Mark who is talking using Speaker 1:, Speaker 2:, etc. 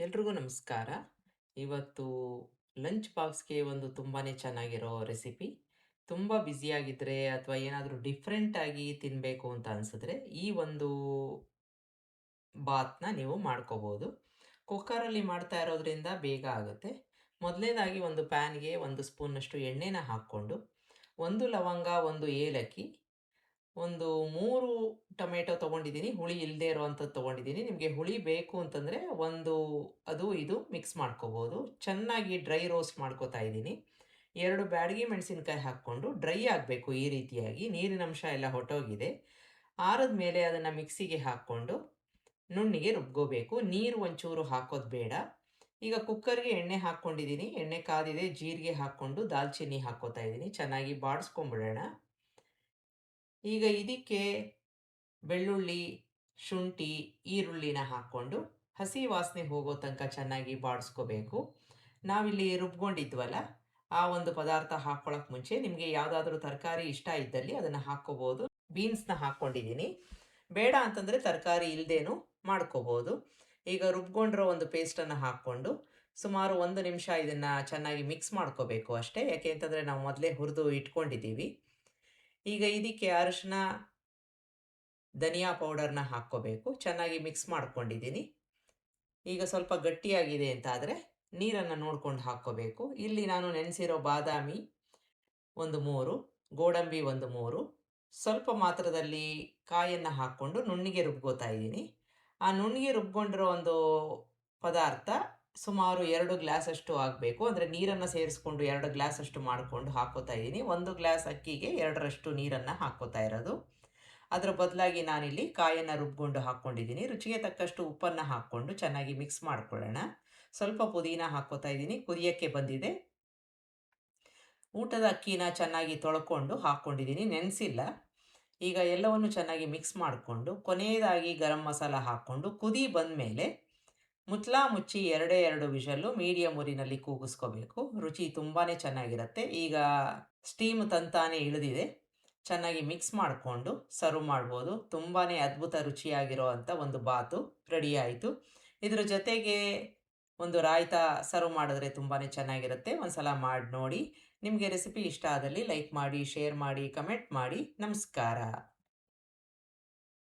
Speaker 1: ಎಲ್ರಿಗೂ ನಮಸ್ಕಾರ. ಇವತ್ತು ಲಂಚ್ ಬಾಕ್ಸ್‌ಗೆ ಒಂದು ತುಂಬಾನೇ ಚೆನ್ನಾಗಿರೋ ರೆಸಿಪಿ. ತುಂಬ ಬ್ಯುಸಿಯಾಗಿದ್ರೆ ಅಥವಾ ಏನಾದರೂ ಡಿಫ್ರೆಂಟ್ ಆಗಿ ತಿನ್ನಬೇಕು ಅಂತ ಅನ್ಸಿದ್ರೆ, ಈ ಒಂದು ಬಾತ್‌ನ ನೀವು ಮಾಡ್ಕೋಬೋದು. ಕುಕ್ಕರಲ್ಲಿ ಮಾಡ್ತಾ ಇರೋದ್ರಿಂದ ಬೇಗ ಆಗುತ್ತೆ. ಮೊದಲನೇದಾಗಿ ಒಂದು ಪ್ಯಾನ್‌ಗೆ 1 ಸ್ಪೂನಷ್ಟು ಎಣ್ಣೆನ ಹಾಕ್ಕೊಂಡು, 1 ಲವಂಗ, 1 ಏಲಕ್ಕಿ, ಒಂದು 3 ಟೊಮೆಟೊ ತೊಗೊಂಡಿದ್ದೀನಿ. ಹುಳಿ ಇಲ್ಲದೇ ಇರೋವಂಥದ್ದು ತೊಗೊಂಡಿದ್ದೀನಿ. ನಿಮಗೆ ಹುಳಿ ಬೇಕು ಅಂತಂದರೆ ಒಂದು ಅದು ಇದು ಮಿಕ್ಸ್ ಮಾಡ್ಕೋಬೋದು. ಚೆನ್ನಾಗಿ ಡ್ರೈ ರೋಸ್ಟ್ ಮಾಡ್ಕೋತಾ ಇದ್ದೀನಿ. 2 ಬ್ಯಾಡಗಿ ಮೆಣಸಿನಕಾಯಿ ಹಾಕ್ಕೊಂಡು ಡ್ರೈ ಆಗಬೇಕು ಈ ರೀತಿಯಾಗಿ. ನೀರಿನಂಶ ಎಲ್ಲ ಹೊರ್ಟೋಗಿದೆ. ಆರಿದ ಮೇಲೆ ಅದನ್ನು ಮಿಕ್ಸಿಗೆ ಹಾಕ್ಕೊಂಡು ನುಣ್ಣಗೆ ರುಬ್ಕೋಬೇಕು. ನೀರು ಒಂಚೂರು ಹಾಕೋದು ಬೇಡ. ಈಗ ಕುಕ್ಕರ್‌ಗೆ ಎಣ್ಣೆ ಹಾಕ್ಕೊಂಡಿದ್ದೀನಿ. ಎಣ್ಣೆ ಕಾದಿದೆ. ಜೀರಿಗೆ ಹಾಕ್ಕೊಂಡು ದಾಲ್ಚಿನ್ನಿ ಹಾಕ್ಕೋತಾ ಇದ್ದೀನಿ. ಚೆನ್ನಾಗಿ ಬಾಡಿಸ್ಕೊಂಬಿಡೋಣ. ಈಗ ಇದಕ್ಕೆ ಬೆಳ್ಳುಳ್ಳಿ, ಶುಂಠಿ, ಈರುಳ್ಳಿನ ಹಾಕ್ಕೊಂಡು ಹಸಿ ವಾಸನೆ ಹೋಗೋ ತನಕ ಚೆನ್ನಾಗಿ ಬಾಡಿಸ್ಕೋಬೇಕು. ನಾವಿಲ್ಲಿ ರುಬ್ಕೊಂಡಿದ್ವಲ್ಲ, ಆ ಒಂದು ಪದಾರ್ಥ ಹಾಕ್ಕೊಳ್ಳೋಕೆ ಮುಂಚೆ ನಿಮಗೆ ಯಾವುದಾದ್ರೂ ತರಕಾರಿ ಇಷ್ಟ ಇದ್ದಲ್ಲಿ ಅದನ್ನು ಹಾಕ್ಕೋಬೋದು. ಬೀನ್ಸ್‌ನ ಹಾಕ್ಕೊಂಡಿದ್ದೀನಿ. ಬೇಡ ಅಂತಂದರೆ ತರಕಾರಿ ಇಲ್ಲದೇನೂ ಮಾಡ್ಕೋಬೋದು. ಈಗ ರುಬ್ಕೊಂಡಿರೋ ಒಂದು ಪೇಸ್ಟನ್ನು ಹಾಕ್ಕೊಂಡು ಸುಮಾರು 1 ನಿಮಿಷ ಇದನ್ನು ಚೆನ್ನಾಗಿ ಮಿಕ್ಸ್ ಮಾಡ್ಕೋಬೇಕು ಅಷ್ಟೇ. ಯಾಕೆ ಅಂತಂದರೆ ನಾವು ಮೊದಲೇ ಹುರಿದು ಇಟ್ಕೊಂಡಿದ್ದೀವಿ. ಈಗ ಇದಕ್ಕೆ ಅರಿಶಿನ, ಧನಿಯಾ ಪೌಡರ್‌ನ ಹಾಕ್ಕೋಬೇಕು. ಚೆನ್ನಾಗಿ ಮಿಕ್ಸ್ ಮಾಡ್ಕೊಂಡಿದ್ದೀನಿ. ಈಗ ಸ್ವಲ್ಪ ಗಟ್ಟಿಯಾಗಿದೆ ಅಂತ ಆದರೆ ನೀರನ್ನು ನೋಡ್ಕೊಂಡು ಹಾಕ್ಕೋಬೇಕು. ಇಲ್ಲಿ ನಾನು ನೆನೆಸಿರೋ ಬಾದಾಮಿ ಒಂದು 3, ಗೋಡಂಬಿ ಒಂದು 3, ಸ್ವಲ್ಪ ಮಾತ್ರದಲ್ಲಿ ಕಾಯನ್ನು ಹಾಕ್ಕೊಂಡು ನುಣ್ಣಗೆ ರುಬ್ಕೋತಾ ಇದ್ದೀನಿ. ಆ ನುಣ್ಣಗೆ ರುಬ್ಕೊಂಡಿರೋ ಒಂದು ಪದಾರ್ಥ ಸುಮಾರು 2 ಗ್ಲಾಸಷ್ಟು ಆಗಬೇಕು. ಅಂದರೆ ನೀರನ್ನು ಸೇರಿಸ್ಕೊಂಡು 2 ಗ್ಲಾಸಷ್ಟು ಮಾಡಿಕೊಂಡು ಹಾಕ್ಕೋತಾ ಇದ್ದೀನಿ. 1 ಗ್ಲಾಸ್ ಅಕ್ಕಿಗೆ 2ರಷ್ಟು ನೀರನ್ನು ಹಾಕ್ಕೋತಾ ಇರೋದು. ಅದರ ಬದಲಾಗಿ ನಾನಿಲ್ಲಿ ಕಾಯನ್ನು ರುಬ್ಕೊಂಡು ಹಾಕ್ಕೊಂಡಿದ್ದೀನಿ. ರುಚಿಗೆ ತಕ್ಕಷ್ಟು ಉಪ್ಪನ್ನು ಹಾಕ್ಕೊಂಡು ಚೆನ್ನಾಗಿ ಮಿಕ್ಸ್ ಮಾಡ್ಕೊಳ್ಳೋಣ. ಸ್ವಲ್ಪ ಪುದೀನ ಹಾಕ್ಕೋತಾ ಇದ್ದೀನಿ. ಕುದಿಯೋಕ್ಕೆ ಬಂದಿದೆ. ಊಟದ ಅಕ್ಕಿನ ಚೆನ್ನಾಗಿ ತೊಳ್ಕೊಂಡು ಹಾಕ್ಕೊಂಡಿದ್ದೀನಿ. ನೆನೆಸಿಲ್ಲ. ಈಗ ಎಲ್ಲವನ್ನು ಚೆನ್ನಾಗಿ ಮಿಕ್ಸ್ ಮಾಡಿಕೊಂಡು ಕೊನೆಯದಾಗಿ ಗರಂ ಮಸಾಲ ಹಾಕ್ಕೊಂಡು ಕುದಿ ಬಂದಮೇಲೆ ಮುಚ್ಚಿ 2 ವಿಷಲ್ಲು ಮೀಡಿಯಮ್ ಉರಿನಲ್ಲಿ ಕೂಗಿಸ್ಕೋಬೇಕು. ರುಚಿ ತುಂಬಾ ಚೆನ್ನಾಗಿರುತ್ತೆ. ಈಗ ಸ್ಟೀಮ್ ತಂತಾನೆ ಇಳಿದಿದೆ. ಚೆನ್ನಾಗಿ ಮಿಕ್ಸ್ ಮಾಡಿಕೊಂಡು ಸರ್ವ್ ಮಾಡ್ಬೋದು. ತುಂಬಾ ಅದ್ಭುತ ರುಚಿಯಾಗಿರೋ ಅಂಥ ಒಂದು ಬಾತು ರೆಡಿ ಆಯಿತು. ಇದ್ರ ಜೊತೆಗೆ ಒಂದು ರಾಯ್ತ ಸರ್ವ್ ಮಾಡಿದ್ರೆ ತುಂಬಾ ಚೆನ್ನಾಗಿರುತ್ತೆ. ಒಂದು ಸಲ ಮಾಡಿ ನೋಡಿ. ನಿಮಗೆ ರೆಸಿಪಿ ಇಷ್ಟ ಆದಲ್ಲಿ ಲೈಕ್ ಮಾಡಿ, ಶೇರ್ ಮಾಡಿ, ಕಮೆಂಟ್ ಮಾಡಿ. ನಮಸ್ಕಾರ.